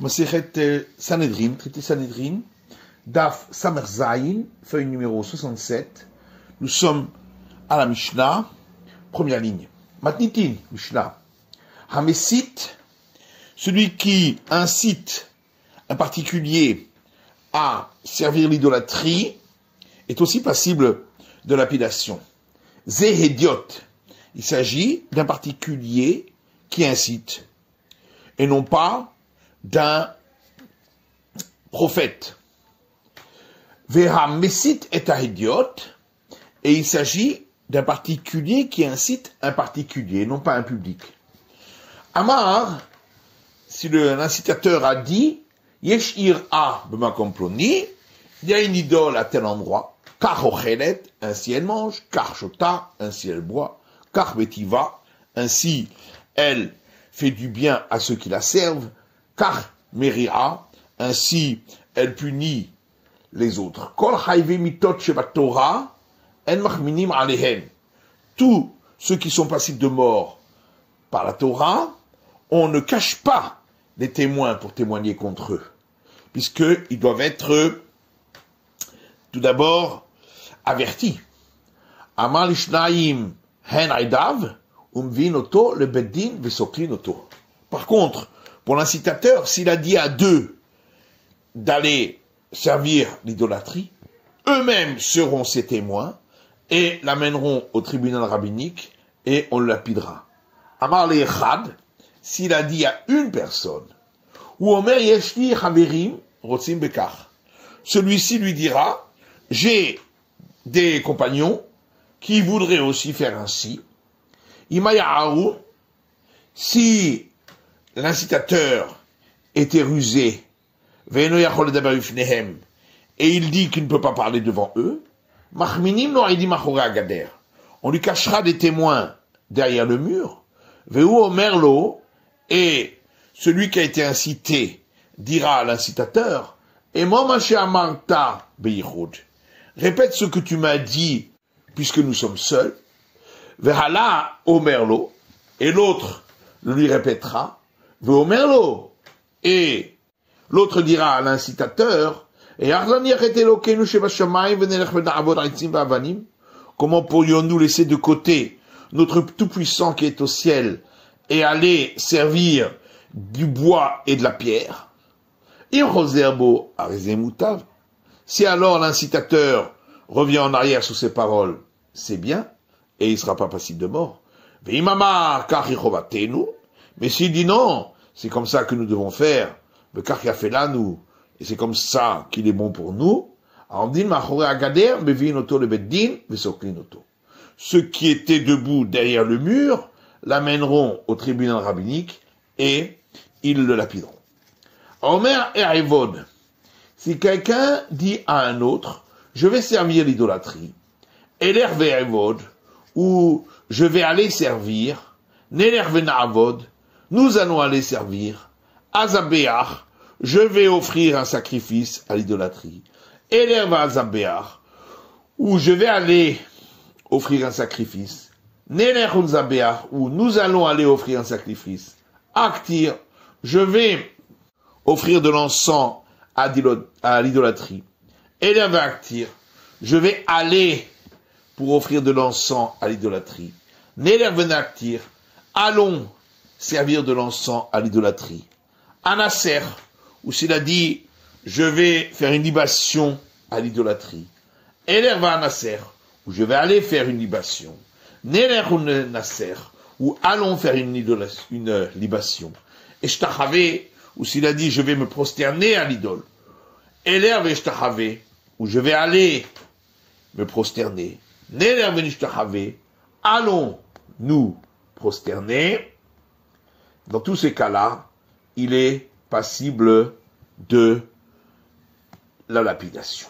Masechet Sanhedrin, traité Sanhedrin, Daf Samer Zayin, feuille numéro 67. Nous sommes à la Mishnah, première ligne. Matnitin, Mishnah. Hamesit, celui qui incite un particulier à servir l'idolâtrie, est aussi passible de lapidation. Zehediot, il s'agit d'un particulier qui incite, et non pas d'un prophète. Veha mesit et ahediot, et il s'agit d'un particulier qui incite un particulier, non pas un public. Amar, si l'incitateur a dit, yesh ira b'makom ploni, il y a une idole à tel endroit, kar ochelet, ainsi elle mange, kar shota, ainsi elle boit, kar betiva, ainsi elle fait du bien à ceux qui la servent, kar merira, ainsi elle punit les autres. Kol chayve mitot shebat Torah, en machminim alehem. Tous ceux qui sont passibles de mort par la Torah, on ne cache pas les témoins pour témoigner contre eux, puisqu'ils doivent être tout d'abord avertis. Amar lishnaim hen aidav, umvin oto le beddin vesoklin oto. Par contre, pour l'incitateur, s'il a dit à deux d'aller servir l'idolâtrie, eux-mêmes seront ses témoins et l'amèneront au tribunal rabbinique et on le lapidera. Amar le echad, s'il a dit à une personne, ou omer yeshli chaverim rotzim bekar, celui-ci lui dira, j'ai des compagnons qui voudraient aussi faire ainsi. Imayaharu, si l'incitateur était rusé, et il dit qu'il ne peut pas parler devant eux, on lui cachera des témoins derrière le mur, et celui qui a été incité dira à l'incitateur, répète ce que tu m'as dit, puisque nous sommes seuls, et l'autre le lui répétera, et l'autre dira à l'incitateur, comment pourrions-nous laisser de côté notre Tout-Puissant qui est au ciel et aller servir du bois et de la pierre? Si alors l'incitateur revient en arrière sur ses paroles, c'est bien, et il ne sera pas passible de mort. Mais s'il dit non, c'est comme ça que nous devons faire, le car a fait là nous, et c'est comme ça qu'il est bon pour nous, ceux qui étaient debout derrière le mur l'amèneront au tribunal rabbinique et ils le lapideront. Omer et Aivod, si quelqu'un dit à un autre, je vais servir l'idolâtrie, Eler ve Aivod, ou je vais aller servir, Neler ve Naavod, nous allons aller servir, Azabéach, je vais offrir un sacrifice à l'idolâtrie, Eler va Azabéach, ou je vais aller offrir un sacrifice, Neler Unzabéach, ou nous allons aller offrir un sacrifice, Aktir, je vais offrir de l'encens à l'idolâtrie, Eler va Aktir, je vais aller pour offrir de l'encens à l'idolâtrie, Neler va Aktir, allons servir de l'encens à l'idolâtrie. Anasser, ou s'il a dit, je vais faire une libation à l'idolâtrie. Eler va Anasser, ou je vais aller faire une libation. Neler ou Nasser, ou allons faire une libation. Eshtachave, ou s'il a dit, je vais me prosterner à l'idole. Eler ve Eshtachave, ou je vais aller me prosterner. Neler ve Eshtachave, allons nous prosterner. Dans tous ces cas-là, il est passible de la lapidation.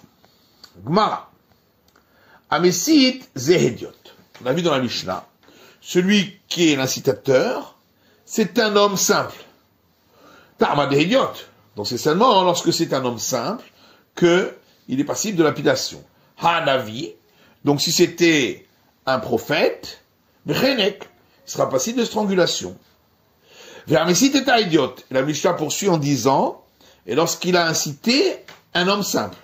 Gmara. Amesit zehediot. On a vu dans la Mishnah, celui qui est l'incitateur, c'est un homme simple. Tarma dehediot. Donc c'est seulement lorsque c'est un homme simple qu'il est passible de lapidation. Hanavi. Donc si c'était un prophète, Bechenek, il sera passible de strangulation. Vermisit est un idiot. La Mishnah poursuit en disant, et lorsqu'il a incité un homme simple,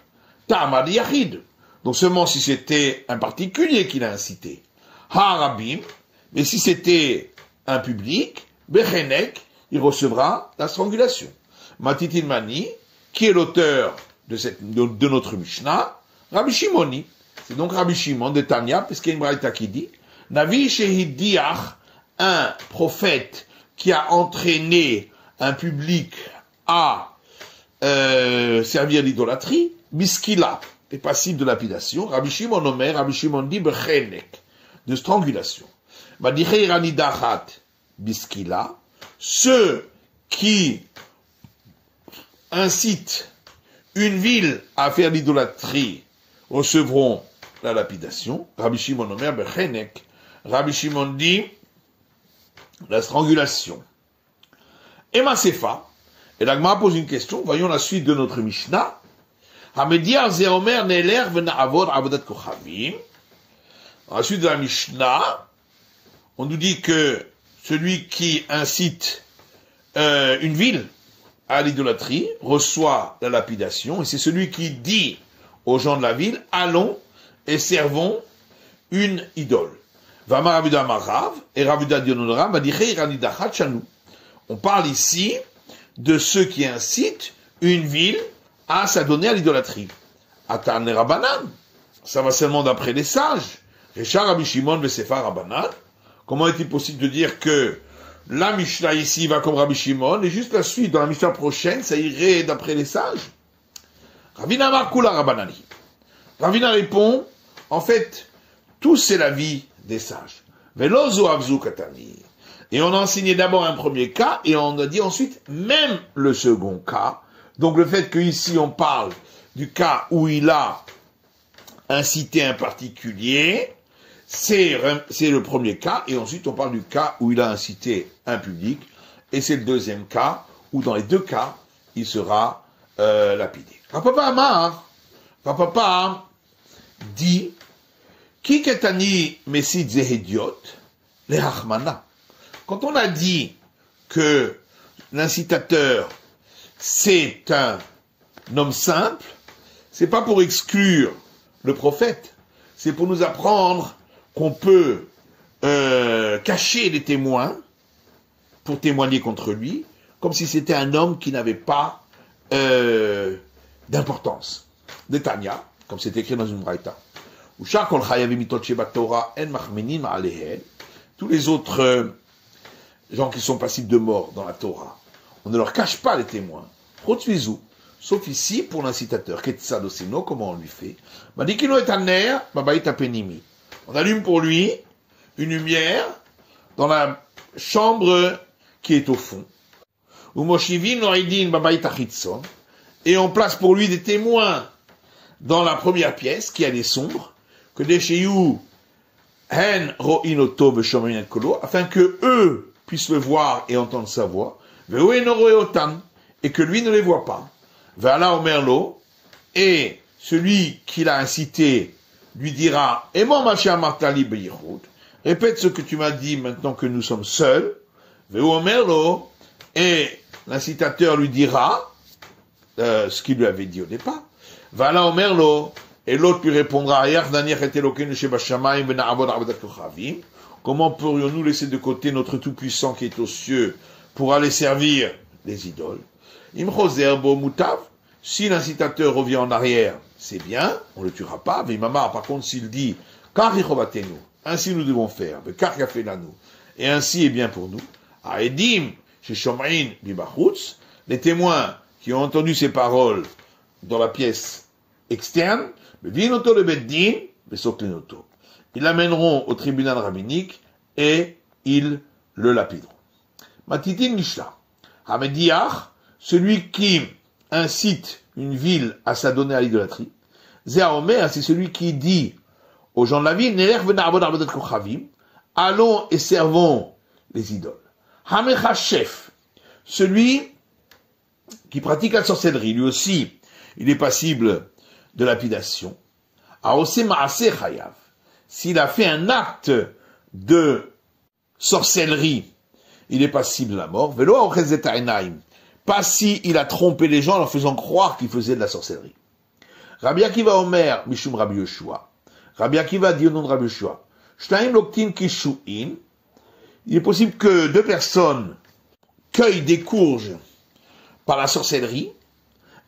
Ta'amad Yachid. Donc seulement si c'était un particulier qu'il a incité. Ha'arabim, mais si c'était un public, Bechenek, il recevra la strangulation. Matitin Mani, qui est l'auteur de notre Mishnah, Rabbi Shimoni. C'est donc Rabbi Shimon de Tanya, parce qu'il y a une braïta qui dit, Navi Shehidiach, un prophète qui a entraîné un public à servir l'idolâtrie, Biskila, est passible de lapidation. Rabbi Shimon Omer, Rabbi Shimon dit, Bechenek, de strangulation. Madichei Ranidachat, Biskila, ceux qui incitent une ville à faire l'idolâtrie recevront la lapidation. Rabbi Shimon Omer Bechenek. Rabbi Shimon dit la strangulation. Et Masefa, et la Gemara pose une question, voyons la suite de notre Mishnah. Hamediar ze Omer neler vena'avod avodat kochavim. Dans la suite de la Mishnah, on nous dit que celui qui incite une ville à l'idolâtrie reçoit la lapidation, et c'est celui qui dit aux gens de la ville, allons et servons une idole. Vama Ravuda Marav, et Ravuda Dionodra, va dire, on parle ici de ceux qui incitent une ville à s'adonner à l'idolâtrie. Atan Rabanan, ça va seulement d'après les sages. Richard Rabbi Shimon Vesefa Rabanan. Comment est-il possible de dire que la Mishnah ici va comme Rabbi Shimon, et juste la suite, dans la Mishnah prochaine, ça irait d'après les sages? Ravina Markula Rabanani. Ravina répond, en fait, tout c'est la vie des sages. Velozo Avzu Katani. Et on a enseigné d'abord un premier cas, et on a dit ensuite même le second cas. Donc le fait qu'ici on parle du cas où il a incité un particulier, c'est le premier cas, et ensuite on parle du cas où il a incité un public, et c'est le deuxième cas, où dans les deux cas, il sera lapidé. Papa Amar, Papa dit, Ki ketani mesid zehediot, le hachmana. Quand on a dit que l'incitateur, c'est un homme simple, c'est pas pour exclure le prophète, c'est pour nous apprendre qu'on peut cacher les témoins pour témoigner contre lui, comme si c'était un homme qui n'avait pas d'importance. De Tanya, comme c'est écrit dans une braïta. Tous les autres gens qui sont passibles de mort dans la Torah, on ne leur cache pas les témoins. Sauf ici pour l'incitateur. Comment on lui fait? On allume pour lui une lumière dans la chambre qui est au fond. Et on place pour lui des témoins dans la première pièce, qui est sombre, que des cheyou hen ro'inoto v'shomerin kolo, afin que eux puissent le voir et entendre sa voix, et que lui ne les voit pas. Ve'ala omerlo, et celui qui l'a incité lui dira, et moi ma chère Martali beyichud, répète ce que tu m'as dit maintenant que nous sommes seuls. Ve'u omerlo, et l'incitateur lui dira ce qu'il lui avait dit au départ. Vala omerlo, et l'autre lui répondra, comment pourrions-nous laisser de côté notre Tout-Puissant qui est aux cieux pour aller servir les idoles? Si l'incitateur revient en arrière, c'est bien, on ne le tuera pas. Mais maman, par contre, s'il dit, ainsi nous devons faire, et ainsi est bien pour nous. Les témoins qui ont entendu ces paroles dans la pièce externe, ils l'amèneront au tribunal rabbinique et ils le lapideront. Matitin Mishnah. Hamediach, celui qui incite une ville à s'adonner à l'idolâtrie. Zéaomer, c'est celui qui dit aux gens de la ville, allons et servons les idoles. Hamechachef, celui qui pratique la sorcellerie, lui aussi, il est passible de lapidation. S'il a fait un acte de sorcellerie, il est passible de la mort. Velo aochez et ainaim. Pas si il a trompé les gens en leur faisant croire qu'il faisait de la sorcellerie. Rabbi Akiva Omer, Mishum Rabbi Yoshua. Rabbi Akiva dit au nom de Rabbi Yoshua. Shtaim loktin kishu'in. Il est possible que deux personnes cueillent des courges par la sorcellerie.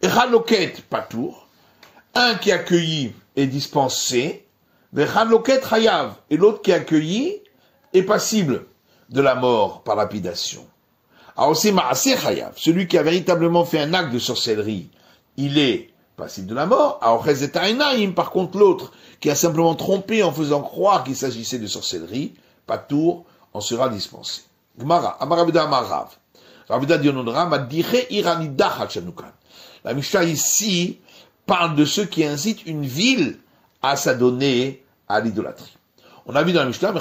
Echad loket patour. Un qui a cueilli est dispensé. Vechad loket chayav. Et l'autre qui a cueilli est passible de la mort par lapidation. Aosé ma'aseh chayav. Celui qui a véritablement fait un acte de sorcellerie, il est passible de la mort. Aochez et ainaim. Par contre, l'autre qui a simplement trompé en faisant croire qu'il s'agissait de sorcellerie, patour, en sera dispensé. Gemara, Amar Rabbi Amarav. Rabbi dit au nom de Ram, la Mishnah ici parle de ceux qui incitent une ville à s'adonner à l'idolâtrie. On a vu dans la Mishnah,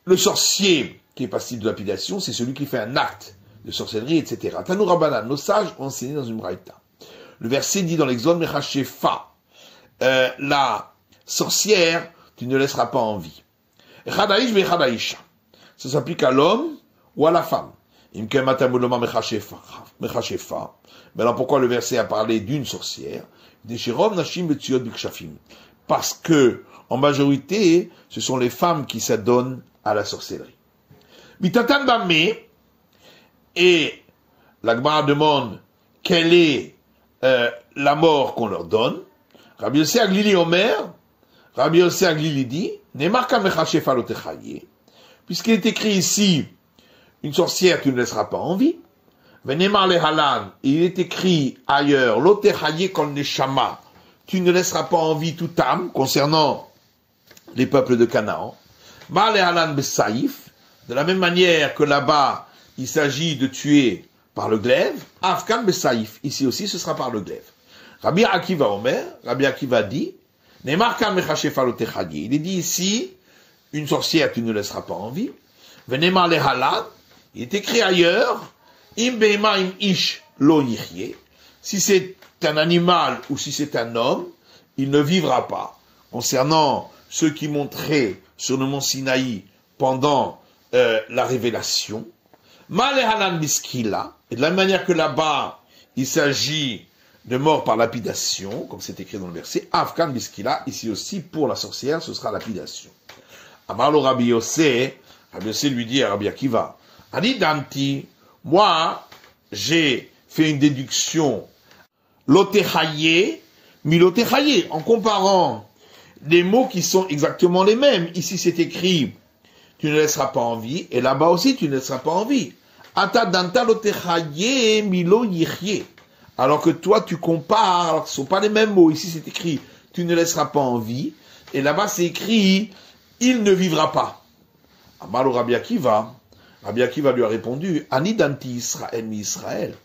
le sorcier qui est passible de lapidation, c'est celui qui fait un acte de sorcellerie, etc. Tanou Rabbanan, nos sages ont enseigné dans une braïta. Le verset dit dans l'Exode, Mechashefa, la sorcière, tu ne laisseras pas en vie. Echadaïsh vechadaïsha. Ça s'applique à l'homme ou à la femme. Imkematamuloma mechashefa. Mais alors pourquoi le verset a parlé d'une sorcière? Parce que, en majorité, ce sont les femmes qui s'adonnent à la sorcellerie. Mitatan Bamé, et la Gemara demande quelle est la mort qu'on leur donne. Rabbi Yossi Aglili Omer, Rabbi Yossi Aglili dit, Nemarka mechashefa lotechaye, puisqu'il est écrit ici, une sorcière tu ne laisseras pas en vie. Venemar le halan, il est écrit ailleurs, lotechaye kol neshama, tu ne laisseras pas en vie toute âme, concernant les peuples de Canaan. Mar le halan besaïf, de la même manière que là-bas, il s'agit de tuer par le glaive, afkan besaïf, ici aussi ce sera par le glaive. Rabbi Akiva Omer, Rabbi Akiva dit, Nemarka mechashefa lotechaye, il est dit ici, une sorcière tu ne laisseras pas en vie. Venemar le halan, il est écrit ailleurs, im beima im ish lo yichye, si c'est un animal ou si c'est un homme, il ne vivra pas. Concernant ceux qui montraient sur le mont Sinaï pendant la révélation, ma le halan biskila, et de la même manière que là-bas, il s'agit de mort par lapidation, comme c'est écrit dans le verset, afkan biskila, ici aussi pour la sorcière, ce sera lapidation. Amarlo Rabbi Yossé, Rabbi Yossé lui dit à Rabbi Akiva, Ani Danti, moi, j'ai fait une déduction, lotechaye, mi lotechaye, en comparant les mots qui sont exactement les mêmes. Ici, c'est écrit, tu ne laisseras pas en vie, et là-bas aussi, tu ne laisseras pas en vie. Ata danta lotechaye, mi lo yichye. Alors que toi, tu compares, alors que ce ne sont pas les mêmes mots. Ici, c'est écrit, tu ne laisseras pas en vie, et là-bas, c'est écrit, il ne vivra pas. Amalo Rabbi Akiva lui a répondu, Ani danti Israël mi Israël.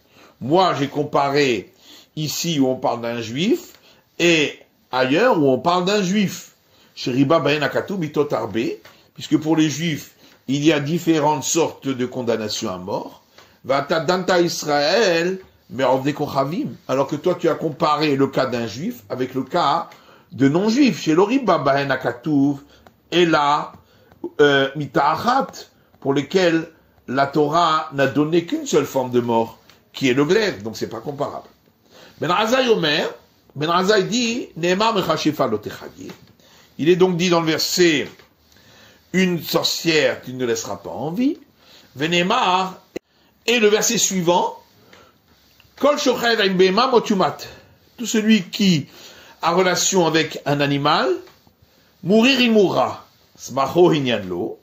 Moi, j'ai comparé ici où on parle d'un juif et ailleurs où on parle d'un juif. Sheriba baen akatu mitot arbe, puisque pour les juifs, il y a différentes sortes de condamnations à mort. Vata danta Israël, mais alors que toi, tu as comparé le cas d'un juif avec le cas de non-juifs. Chez l'oriba baen akatu, et là, mita'achat, pour lesquels la Torah n'a donné qu'une seule forme de mort, qui est le glaive, donc c'est pas comparable. Ben Razai Omer, Ben Razai dit, Ne'emar mechashefa lotechaye. Il est donc dit dans le verset, une sorcière tu ne laisseras pas en vie, Venemar, et le verset suivant, Kol shochev im behema motumat. Tout celui qui a relation avec un animal, mourir il mourra. Smacho hinyanlo.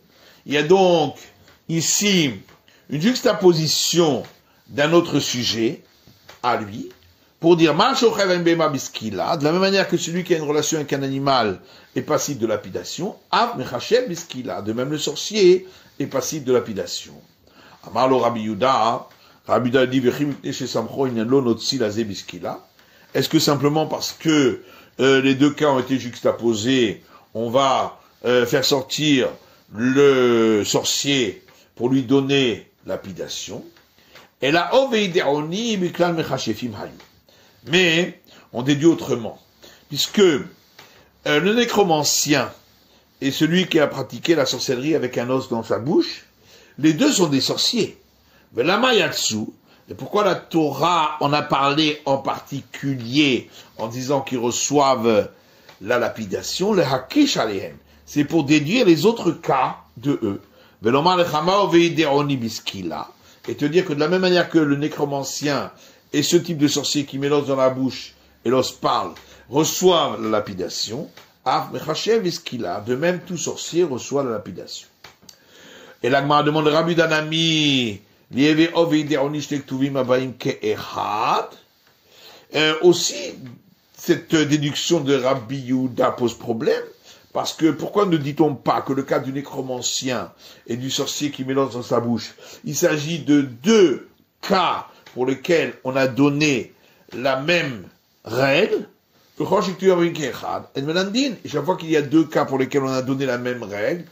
Il y a donc ici une juxtaposition d'un autre sujet à lui pour dire de la même manière que celui qui a une relation avec un animal est passible de lapidation, de même le sorcier est passible de lapidation. Amarlo Rabbi Yuda, Rabbi Yuda dit est-ce que simplement parce que les deux cas ont été juxtaposés, on va faire sortir le sorcier pour lui donner lapidation? Et la mais on déduit autrement, puisque le nécromancien et celui qui a pratiqué la sorcellerie avec un os dans sa bouche, les deux sont des sorciers. Velamayatsu, et pourquoi la Torah en a parlé en particulier en disant qu'ils reçoivent la lapidation, le hakish alehem, c'est pour déduire les autres cas de eux. Velomar lechama oveideoni biskila, et te dire que de la même manière que le nécromancien et ce type de sorcier qui met l'os dans la bouche et l'os parle, reçoivent la lapidation, de même tout sorcier reçoit la lapidation. Et l'Agmara demande Rabbi Danami, aussi, cette déduction de Rabbi Yehuda pose problème, parce que pourquoi ne dit-on pas que le cas du nécromancien et du sorcier qui mélange dans sa bouche, il s'agit de deux cas pour lesquels on a donné la même règle, et chaque fois qu'il y a deux cas pour lesquels on a donné la même règle,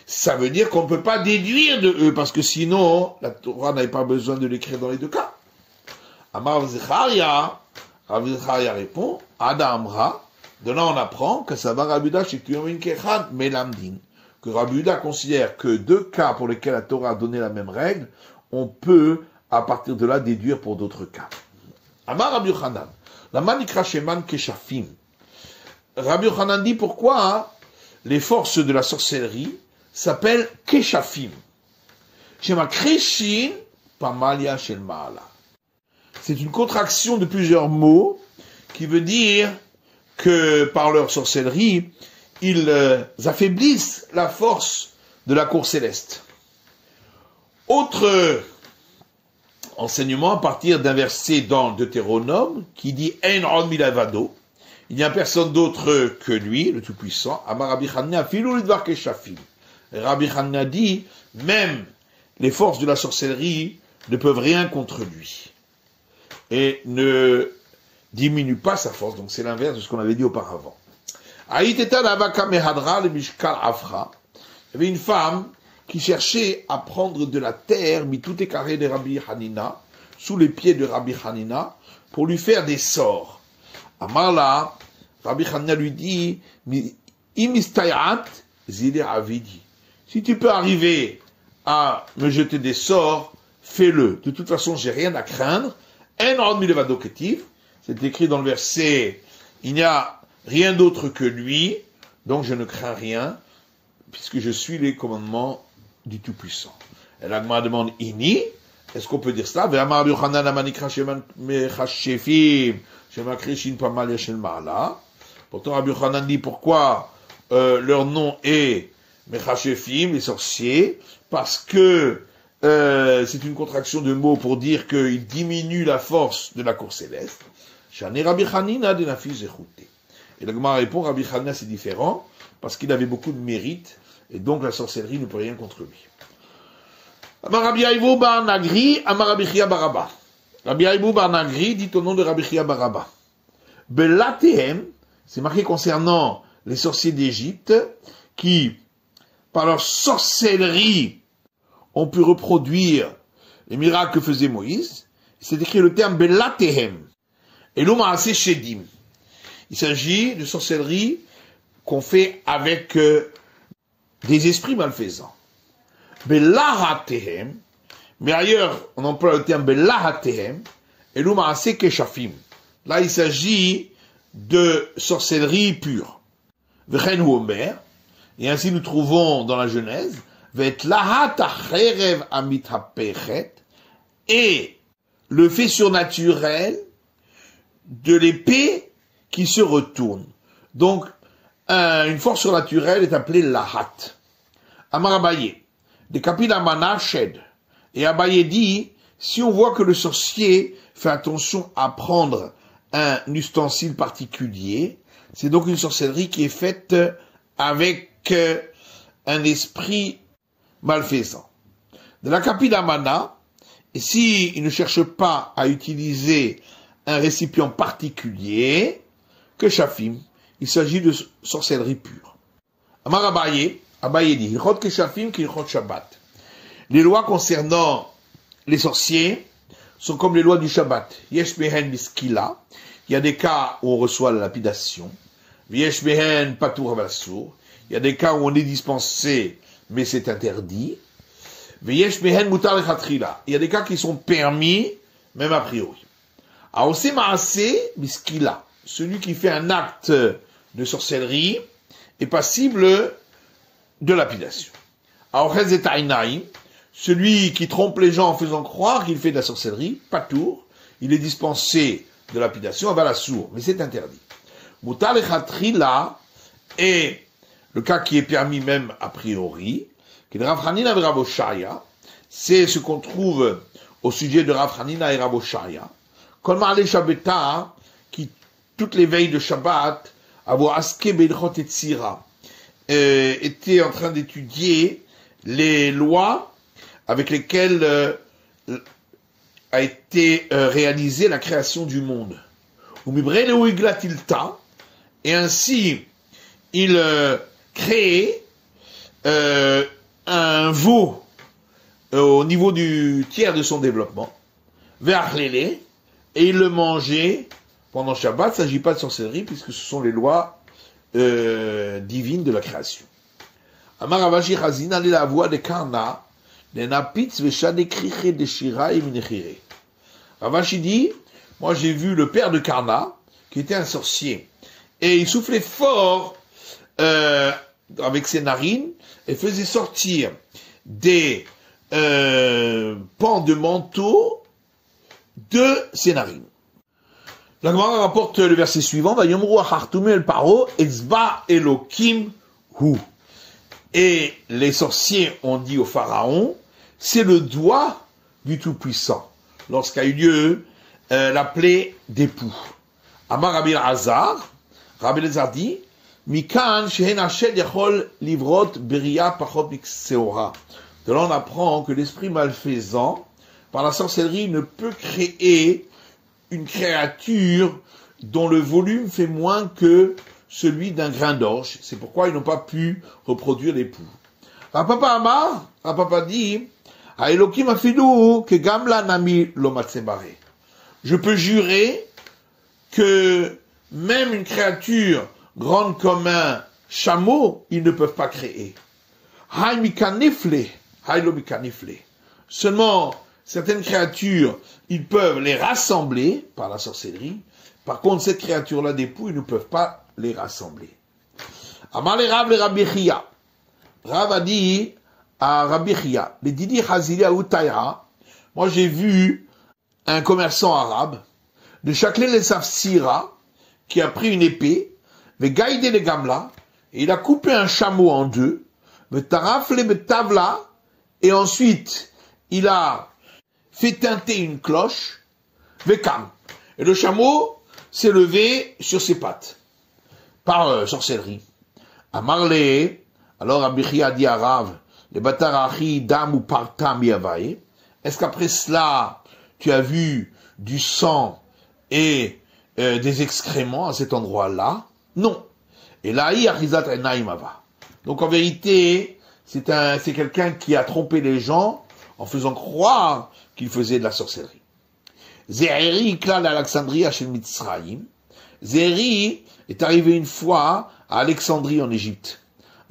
ça veut dire qu'on ne peut pas déduire de eux, parce que sinon, la Torah n'avait pas besoin de l'écrire dans les deux cas. Amar Zecharia, Rav Zecharia répond, Ada Amra, de là on apprend que ça va Rabbi Yehuda chez Tuyamin Kechad Melamdin, que Rabbi Yehuda considère que deux cas pour lesquels la Torah a donné la même règle, on peut, à partir de là, déduire pour d'autres cas. Amar Rabbi Yochanan, la manikra sheman keshafim. Rabbi Yochanan dit pourquoi les forces de la sorcellerie s'appellent keshafim. Shema kreshin pamalia shel maala. C'est une contraction de plusieurs mots qui veut dire que par leur sorcellerie, ils affaiblissent la force de la cour céleste. Autre enseignement à partir d'un verset dans Deutéronome qui dit « En od milavado » il n'y a personne d'autre que lui, le Tout-Puissant. Amar Rabbi Chanina filou lidvar keshafim. Rabbi Chanina dit « Même les forces de la sorcellerie ne peuvent rien contre lui. » Et ne diminue pas sa force. Donc c'est l'inverse de ce qu'on avait dit auparavant. Aïteta lavaka mehadra le mishkal afra. Il y avait une femme qui cherchait à prendre de la terre, mis tout est carré de Rabbi Hanina, sous les pieds de Rabbi Hanina, pour lui faire des sorts. Amarla, Rabbi Hanina lui dit, imistayat zile avidi. Si tu peux arriver à me jeter des sorts, fais-le. De toute façon, j'ai rien à craindre. En od milevado ketiv. C'est écrit dans le verset, il n'y a rien d'autre que lui, donc je ne crains rien, puisque je suis les commandements du Tout-Puissant. Et l'Agma demande, Ini, est-ce qu'on peut dire cela? Pourtant, Rabbi Yochanan dit pourquoi leur nom est Mechashefim, les sorciers, parce que c'est une contraction de mots pour dire qu'ils diminuent la force de la cour céleste. Et la Gemara répond, Rabbi Hanina c'est différent, parce qu'il avait beaucoup de mérite, et donc la sorcellerie ne peut rien contre lui. Amar Rabbi Aïvou bar Nagri, Amar Rabbi Chia bar Abba. Rabbi Aïvou bar Nagri dit au nom de Rabbi Chia bar Abba. Belatehem, c'est marqué concernant les sorciers d'Égypte, qui, par leur sorcellerie, ont pu reproduire les miracles que faisait Moïse. C'est écrit le terme Belatehem. Et l'homme a assez shedim. Il s'agit de sorcellerie qu'on fait avec des esprits malfaisants. Belahatehem, mais ailleurs on emploie le terme Belahatehem, et l'homme a assez keshafim. Là il s'agit de sorcellerie pure. V'chen hu omer, et ainsi nous trouvons dans la Genèse, V'etlahat acherev amithapechet, et le fait surnaturel de l'épée qui se retourne. Donc, une force surnaturelle est appelée lahat. Amar Abaye, de Kapila Mana Shed. Et Abaye dit, si on voit que le sorcier fait attention à prendre un ustensile particulier, c'est donc une sorcellerie qui est faite avec un esprit malfaisant. De la Kapila Mana, et s'il ne cherche pas à utiliser un récipient particulier, que Shafim, il s'agit de sorcellerie pure. Amar Abaye, Abaye dit, Hilchot Keshafim ki Hilchot Shabbat. Les lois concernant les sorciers sont comme les lois du Shabbat. Yesh behen biskila. Il y a des cas où on reçoit la lapidation. Yesh behen patour bassour. Il y a des cas où on est dispensé, mais c'est interdit. Veyesh mehen mutar lechatchila. Il y a des cas qui sont permis, même a priori. Aose maase biskila. Celui qui fait un acte de sorcellerie est passible de lapidation. Aochez et ainaim. Celui qui trompe les gens en faisant croire qu'il fait de la sorcellerie, pas tour, il est dispensé de lapidation à Balassour, mais c'est interdit. Mutar lechatchila est le cas qui est permis même a priori, qui est de Rav Hanina et Rav Oshaya, c'est ce qu'on trouve au sujet de Rav Hanina et Rav Oshaya. Kol ma'ale Shabbata, qui toutes les veilles de Shabbat, avoir aske beilchot et tzira, était en train d'étudier les lois avec lesquelles a été réalisée la création du monde. Et ainsi, il créait un veau au niveau du tiers de son développement, et il le mangeait pendant Shabbat. Il ne s'agit pas de sorcellerie puisque ce sont les lois divines de la création. Amar Ravashi Chazina la voix de Karna, de Napitz veshade kriche de Shira et Minechire. Ravashi dit, moi j'ai vu le père de Karna, qui était un sorcier, et il soufflait fort avec ses narines et faisait sortir des pans de manteau de ses narines. La Gemara rapporte le verset suivant, Vayomru achartume el paro etzba elokim hu. Et les sorciers ont dit au pharaon, c'est le doigt du Tout-Puissant, lorsqu'a eu lieu la plaie d'époux. Amar Rabbi Elazar, Rabbi Elazar dit, Mikan shehen hashel yachol livrot beria pachot mikseora. De là on apprend que l'esprit malfaisant, par la sorcellerie, ne peut créer une créature dont le volume fait moins que celui d'un grain d'orge. C'est pourquoi ils n'ont pas pu reproduire l'époux. Rapapa Amar, Rapapa dit, Haelokim afidu ke gamla nami lo matsebare. Je peux jurer que même une créature grande comme un chameau, ils ne peuvent pas créer. Seulement, certaines créatures, ils peuvent les rassembler par la sorcellerie. Par contre, cette créature-là d'époux, ils ne peuvent pas les rassembler. Amar le Rav le Rabbi Chia. Rav a dit à Rabbi Chia, les Didi Chazilia Utaya, moi j'ai vu un commerçant arabe de Chakle le Safsira qui a pris une épée, ve gaïde le gamla, et il a coupé un chameau en deux, ve tarafle be tavla, et ensuite il a fait tinter une cloche, ve kam. Et le chameau s'est levé sur ses pattes, par sorcellerie. Amarle, alors Rabbi Chia dit à Rav, le batarachi dam ou parta miavae, est-ce qu'après cela, tu as vu du sang et des excréments à cet endroit-là? Non. Et là, donc en vérité, c'est quelqu'un qui a trompé les gens en faisant croire qu'il faisait de la sorcellerie. Zéhéri, Iklal Alexandrie chez Mitzrayim. Zéhéri est arrivé une fois à Alexandrie en Égypte.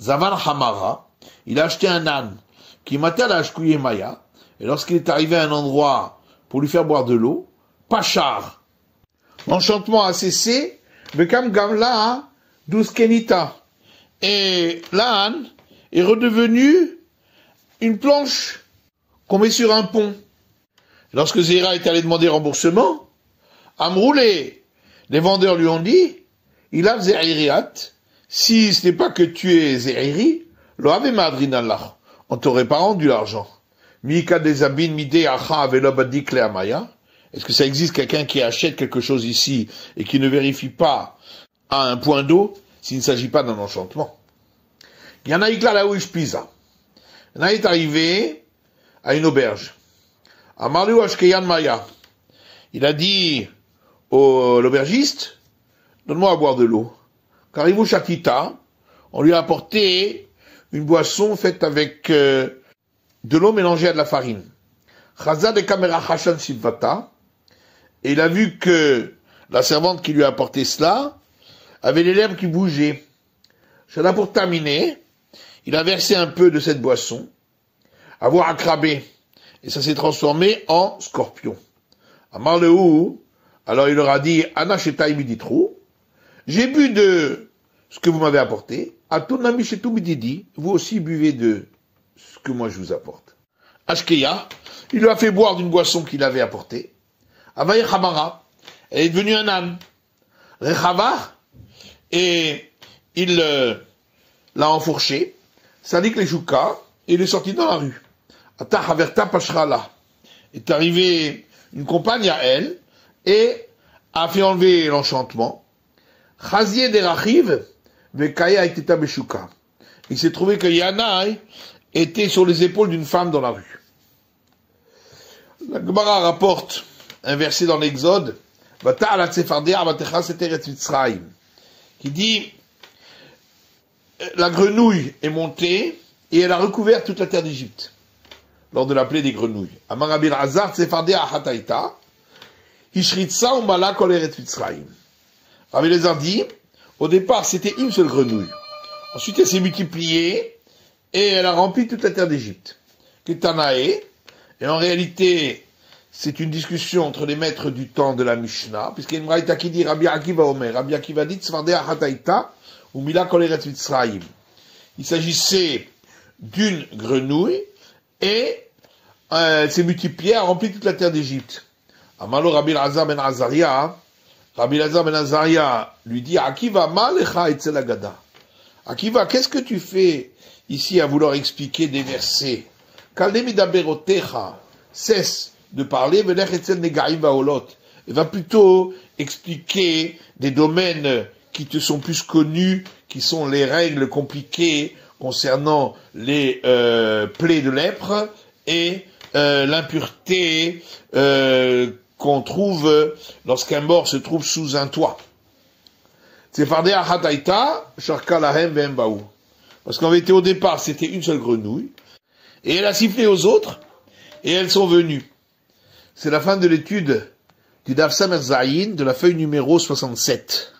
Zavan Hamara, il a acheté un âne qui matait la Shkouye Maya, et lorsqu'il est arrivé à un endroit pour lui faire boire de l'eau, Pachar, l'enchantement a cessé, Bekam Gamla Duskenita, et l'âne est redevenu une planche qu'on met sur un pont. Lorsque Zéhéra est allé demander remboursement, Amroulé, les vendeurs lui ont dit, il a Zéhiriat, si ce n'est pas que tu es Zéhiri, lo ave madrinallah, on t'aurait pas rendu l'argent. Mika des abin midé acha velobadik le amaya. Est-ce que ça existe quelqu'un qui achète quelque chose ici et qui ne vérifie pas à un point d'eau s'il ne s'agit pas d'un enchantement? Il y en a là la ouish pisa. Il y en a est arrivé à une auberge. Amaru ashkeyan maya. Il a dit l'aubergiste, donne-moi à boire de l'eau. Karivu Shakita, on lui a apporté une boisson faite avec de l'eau mélangée à de la farine. Chazad et Kamera Hashan Sivata, et il a vu que la servante qui lui a apporté cela avait les lèvres qui bougeaient. Shana pour terminer, il a versé un peu de cette boisson, avoir accrabé, et ça s'est transformé en scorpion. Amar Lehu, alors il leur a dit, Ana shetai miditrou, j'ai bu de ce que vous m'avez apporté, Atunami shetu mididi, vous aussi buvez de ce que moi je vous apporte. Ashkeya, il lui a fait boire d'une boisson qu'il avait apportée. Avaye Chamara, elle est devenue un âne. Rechava, et il l'a enfourché. Sadik les Jouka, et il est sorti dans la rue. Ata Haverta Pashrala. Est arrivé une compagne à elle, et a fait enlever l'enchantement. Chazier des Rachiv, Vekaya Iteta Beshuka. Il s'est trouvé que Yanaï était sur les épaules d'une femme dans la rue. La Gemara rapporte un verset dans l'Exode, qui dit, la grenouille est montée et elle a recouvert toute la terre d'Égypte, lors de la plaie des grenouilles. Amarabil Hazar Tsefardea Hataita, Ishritsa Umala Koleret Mitzrayim. Rabbi Elazar dit, au départ c'était une seule grenouille. Ensuite elle s'est multipliée et elle a rempli toute la terre d'Égypte. Ketanae, et en réalité, c'est une discussion entre les maîtres du temps de la Mishnah, puisqu'il y a une braïta qui dit Rabbi Akiva Omer. Rabbi Akiva dit Tzfardea Hataita ou Mila Koleret Mitzrayim. Il s'agissait d'une grenouille et elle s'est multipliée, a rempli toute la terre d'Égypte. Amalo Rabbi Elazar ben Azaria, Rabbi Elazar ben Azaria lui dit Akiva Malecha Etzel Agada. Akiva, qu'est-ce que tu fais ici à vouloir expliquer des versets? Cesse de parler, et va plutôt expliquer des domaines qui te sont plus connus, qui sont les règles compliquées concernant les plaies de lèpre et l'impureté qu'on trouve lorsqu'un mort se trouve sous un toit. Parce qu'en vérité, au départ, c'était une seule grenouille, et elle a sifflé aux autres, et elles sont venues. C'est la fin de l'étude du Daf Samer Zayin, de la feuille numéro 67.